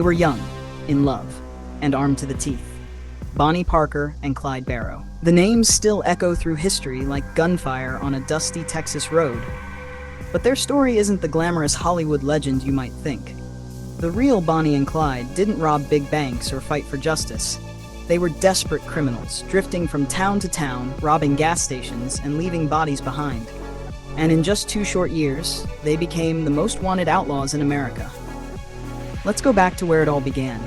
They were young, in love, and armed to the teeth. Bonnie Parker and Clyde Barrow. The names still echo through history like gunfire on a dusty Texas road. But their story isn't the glamorous Hollywood legend you might think. The real Bonnie and Clyde didn't rob big banks or fight for justice. They were desperate criminals, drifting from town to town, robbing gas stations, and leaving bodies behind. And in just 2 short years, they became the most wanted outlaws in America. Let's go back to where it all began.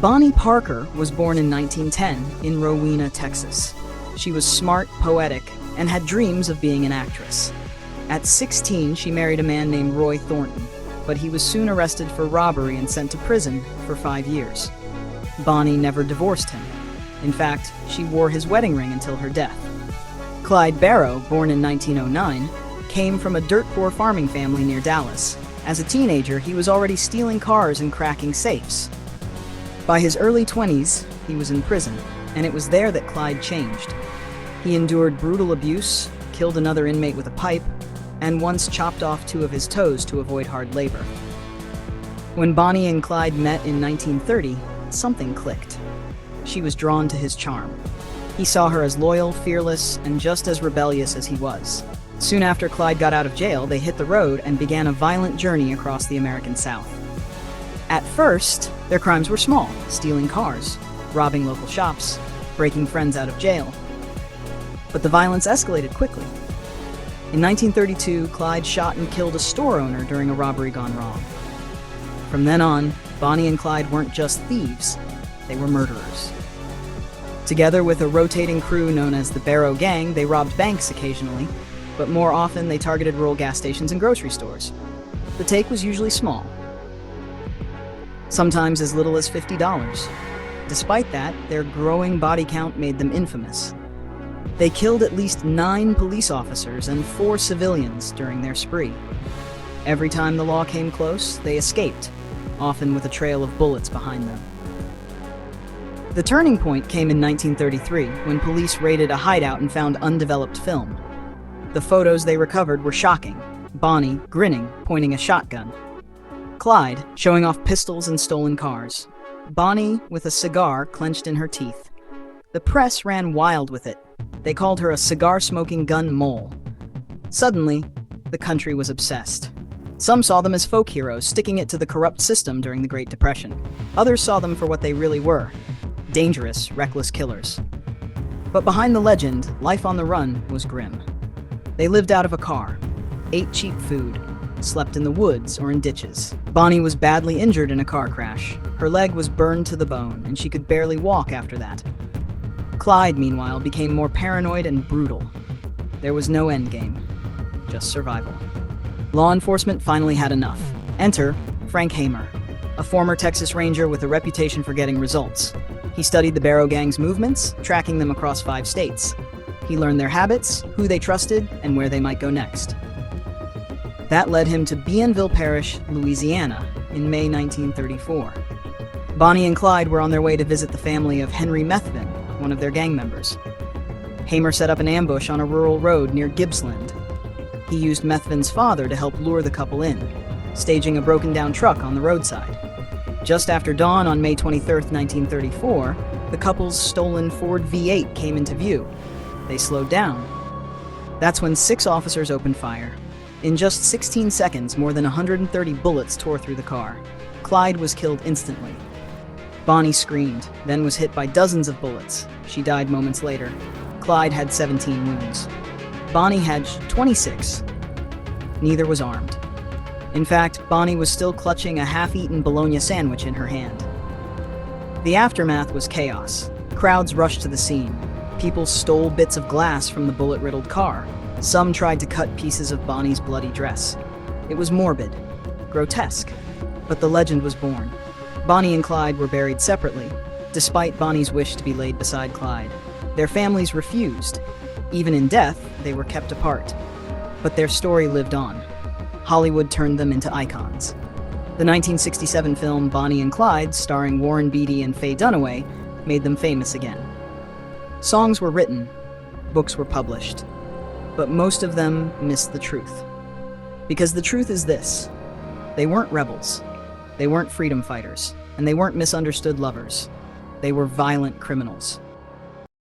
Bonnie Parker was born in 1910 in Rowena, Texas. She was smart, poetic, and had dreams of being an actress. At 16, she married a man named Roy Thornton, but he was soon arrested for robbery and sent to prison for 5 years. Bonnie never divorced him. In fact, she wore his wedding ring until her death. Clyde Barrow, born in 1909, came from a dirt-poor farming family near Dallas. As a teenager, he was already stealing cars and cracking safes. By his early 20s, he was in prison, and it was there that Clyde changed. He endured brutal abuse, killed another inmate with a pipe, and once chopped off 2 of his toes to avoid hard labor. When Bonnie and Clyde met in 1930, something clicked. She was drawn to his charm. He saw her as loyal, fearless, and just as rebellious as he was. Soon after Clyde got out of jail, they hit the road and began a violent journey across the American South. At first, their crimes were small: stealing cars, robbing local shops, breaking friends out of jail. But the violence escalated quickly. In 1932, Clyde shot and killed a store owner during a robbery gone wrong. From then on, Bonnie and Clyde weren't just thieves, they were murderers. Together with a rotating crew known as the Barrow Gang, they robbed banks occasionally, but more often they targeted rural gas stations and grocery stores. The take was usually small, sometimes as little as $50. Despite that, their growing body count made them infamous. They killed at least 9 police officers and 4 civilians during their spree. Every time the law came close, they escaped, often with a trail of bullets behind them. The turning point came in 1933, when police raided a hideout and found undeveloped film. The photos they recovered were shocking: Bonnie, grinning, pointing a shotgun; Clyde, showing off pistols and stolen cars; Bonnie, with a cigar clenched in her teeth. The press ran wild with it. They called her a cigar-smoking gun mole. Suddenly, the country was obsessed. Some saw them as folk heroes, sticking it to the corrupt system during the Great Depression. Others saw them for what they really were: dangerous, reckless killers. But behind the legend, life on the run was grim. They lived out of a car, ate cheap food, slept in the woods or in ditches. Bonnie was badly injured in a car crash. Her leg was burned to the bone, and she could barely walk after that. Clyde, meanwhile, became more paranoid and brutal. There was no endgame, just survival. Law enforcement finally had enough. Enter Frank Hamer, a former Texas Ranger with a reputation for getting results. He studied the Barrow Gang's movements, tracking them across 5 states. He learned their habits, who they trusted, and where they might go next. That led him to Bienville Parish, Louisiana, in May 1934. Bonnie and Clyde were on their way to visit the family of Henry Methvin, one of their gang members. Hamer set up an ambush on a rural road near Gippsland. He used Methvin's father to help lure the couple in, staging a broken-down truck on the roadside. Just after dawn on May 23, 1934, the couple's stolen Ford V8 came into view. They slowed down. That's when 6 officers opened fire. In just 16 seconds, more than 130 bullets tore through the car. Clyde was killed instantly. Bonnie screamed, then was hit by dozens of bullets. She died moments later. Clyde had 17 wounds. Bonnie had 26. Neither was armed. In fact, Bonnie was still clutching a half-eaten bologna sandwich in her hand. The aftermath was chaos. Crowds rushed to the scene. People stole bits of glass from the bullet-riddled car. Some tried to cut pieces of Bonnie's bloody dress. It was morbid, grotesque, but the legend was born. Bonnie and Clyde were buried separately, despite Bonnie's wish to be laid beside Clyde. Their families refused. Even in death, they were kept apart. But their story lived on. Hollywood turned them into icons. The 1967 film Bonnie and Clyde, starring Warren Beatty and Faye Dunaway, made them famous again. Songs were written, books were published, but most of them missed the truth. Because the truth is this: they weren't rebels, they weren't freedom fighters, And they weren't misunderstood lovers. They were violent criminals.